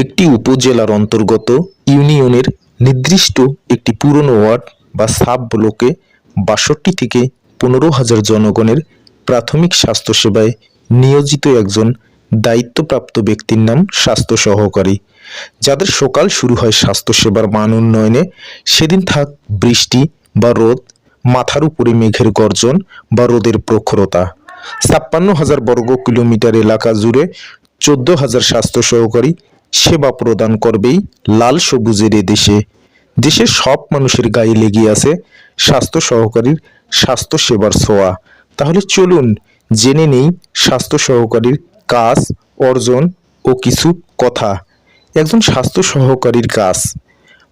একটি উপজেলার অন্তর্গত ইউনিয়নের নির্দিষ্ট একটি পুরনো ওয়ার্ড বা সাব ব্লকে ৬২ থেকে ১৫,০০০ জনগণের প্রাথমিক স্বাস্থ্যসেবায় নিয়োজিত একজন দায়িত্বপ্রাপ্ত ব্যক্তির নাম স্বাস্থ্য সহকারী, যাদের সকাল শুরু হয় স্বাস্থ্যসেবার মান উন্নয়নে। সেদিন থাক বৃষ্টি বা রোদ, মাথার উপরে মেঘের গর্জন বা রোদের প্রখরতা। ৫৬,০০০ বর্গ কিলোমিটার এলাকা জুড়ে ১৪,০০০ স্বাস্থ্য সহকারী সেবা প্রদান করবেই লাল সবুজের এদেশে। দেশের সব মানুষের গায়ে লেগে আছে স্বাস্থ্য সহকারীর স্বাস্থ্য সেবার ছোঁয়া। তাহলে চলুন জেনে নেই স্বাস্থ্য সহকারীর কাজ, অর্জন ও কিছু কথা। একজন স্বাস্থ্য সহকারীর কাজ।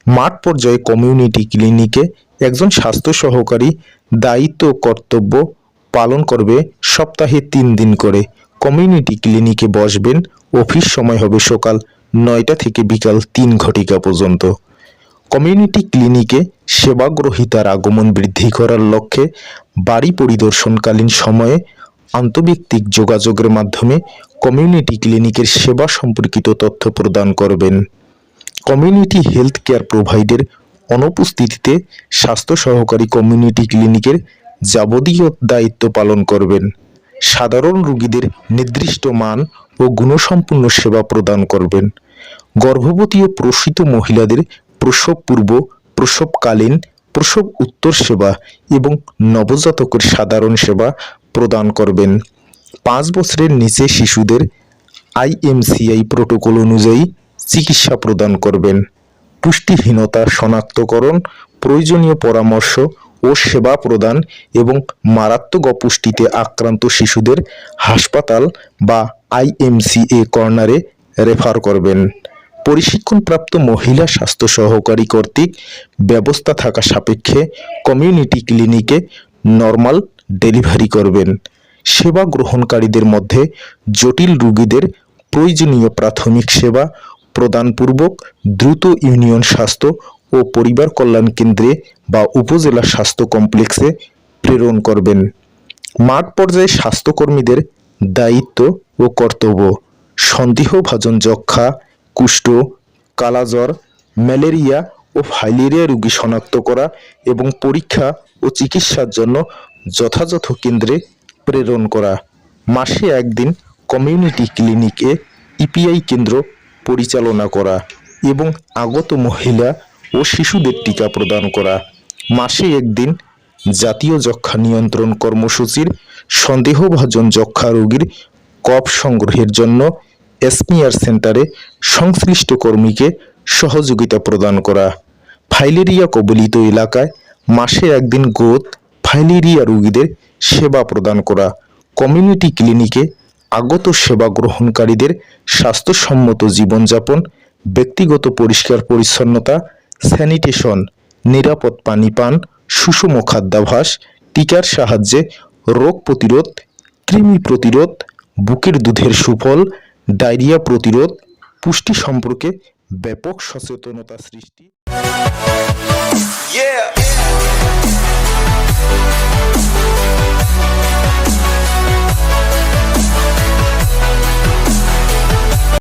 মাঠ পর্যায়ে কমিউনিটি ক্লিনিকে একজন স্বাস্থ্য সহকারী দায়িত্ব ও কর্তব্য পালন করবে সপ্তাহে ৩ দিন করে। কমিউনিটি ক্লিনিকে বসবেন। অফিস সময় হবে সকাল ৯টা থেকে বিকাল ৩ ঘটিকা পর্যন্ত। কমিউনিটি ক্লিনিকে সেবাগ্রহীতার আগমন বৃদ্ধি করার লক্ষ্যে বাড়ি পরিদর্শনকালীন সময়ে আন্তঃব্যক্তিক যোগাযোগের মাধ্যমে কমিউনিটি ক্লিনিকের সেবা সম্পর্কিত তথ্য প্রদান করবেন। কমিউনিটি হেলথ কেয়ার প্রোভাইডার অনুপস্থিতিতে স্বাস্থ্য সহকারী কমিউনিটি ক্লিনিকের যাবতীয় দায়িত্ব পালন করবেন। সাধারণ রোগীদের নির্দিষ্ট মান ও গুণসম্পন্ন সেবা প্রদান করবেন। গর্ভবতী ও প্রসূত মহিলাদের প্রসব পূর্ব, প্রসবকালীন, প্রসব উত্তর সেবা এবং নবজাতকের সাধারণ সেবা প্রদান করবেন। ৫ বছরের নিচে শিশুদের IMCI প্রোটোকল অনুযায়ী চিকিৎসা প্রদান করবেন। পুষ্টিহীনতা শনাক্তকরণ, প্রয়োজনীয় পরামর্শ ও সেবা প্রদান এবং মারাত্মক অপুষ্টিতে আক্রান্ত শিশুদের হাসপাতাল বা IMCA কর্নারে রেফার করবেন। প্রশিক্ষণপ্রাপ্ত মহিলা স্বাস্থ্য সহকারী কর্তৃক ব্যবস্থা থাকা সাপেক্ষে কমিউনিটি ক্লিনিকে নর্মাল ডেলিভারি করবেন। সেবা গ্রহণকারীদের মধ্যে জটিল রোগীদের প্রয়োজনীয় প্রাথমিক সেবা প্রদানপূর্বক দ্রুত ইউনিয়ন স্বাস্থ্য ও পরিবার কল্যাণ কেন্দ্রে বা উপজেলা স্বাস্থ্য কমপ্লেক্সে প্রেরণ করবেন। মাঠ পর্যায়ে স্বাস্থ্যকর্মীদের দায়িত্ব ও কর্তব্য: সন্দেহভাজন যক্ষ্মা, কুষ্ঠ, কালাজ্বর, ম্যালেরিয়া ও ফাইলেরিয়া রোগী শনাক্ত করা এবং পরীক্ষা ও চিকিৎসার জন্য যথাযথ কেন্দ্রে প্রেরণ করা। মাসে একদিন কমিউনিটি ক্লিনিকে EPI কেন্দ্র পরিচালনা করা এবং আগত মহিলা ও শিশুদের টিকা প্রদান করা। মাসে একদিন জাতীয় যক্ষ্মা নিয়ন্ত্রণ কর্মসূচির সন্দেহভাজন যক্ষ্মা রোগীর কফ সংগ্রহের জন্য স্মিয়ার সেন্টারে সংশ্লিষ্ট কর্মীকে সহযোগিতা প্রদান করা। ফাইলেরিয়া কবলিত এলাকায় মাসে একদিন গোদ ফাইলেরিয়া রোগীদের সেবা প্রদান করা। কমিউনিটি ক্লিনিকে আগত সেবা গ্রহণকারীদের স্বাস্থ্যসম্মত জীবনযাপন, ব্যক্তিগত পরিষ্কার পরিচ্ছন্নতা, স্যানিটেশন, নিরাপদ পানি পান, সুষম খাদ্যাভ্যাস, টিকার সাহায্যে রোগ প্রতিরোধ, কৃমি প্রতিরোধ, বুকের দুধের সুফল, ডায়রিয়া প্রতিরোধ, পুষ্টি সম্পর্কে ব্যাপক সচেতনতা সৃষ্টি।